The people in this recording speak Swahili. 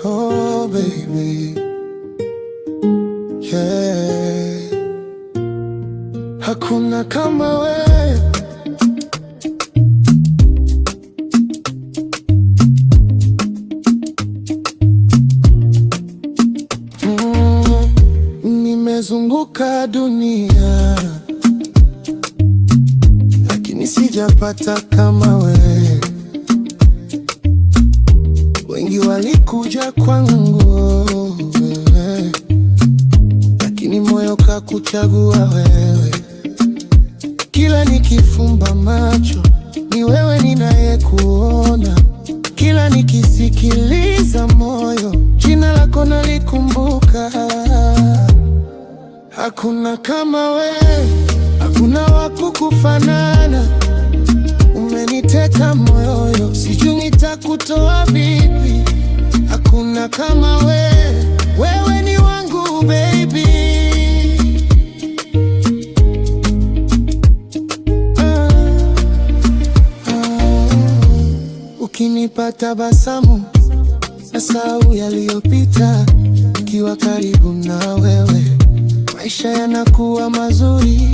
Oh baby, yeah. Hakuna kama we. Nimezunguka dunia lakini sijapata kama we. Wengi walikuja kwangu lakini moyo kakuchagua wewe. Kila nikifumba macho ni wewe ninayekuona. Kila nikisikiliza moyo jina lako nalikumbuka. Hakuna kama we, hakuna wa kukufanana. Umeniteka moyo, sijui nitakutoa vipi. Hakuna kama we, wewe ni wangu baby. Ukinipa tabasamu nasahau yaliyopita. Nikiwa karibu na wewe maisha yanakuwa mazuri.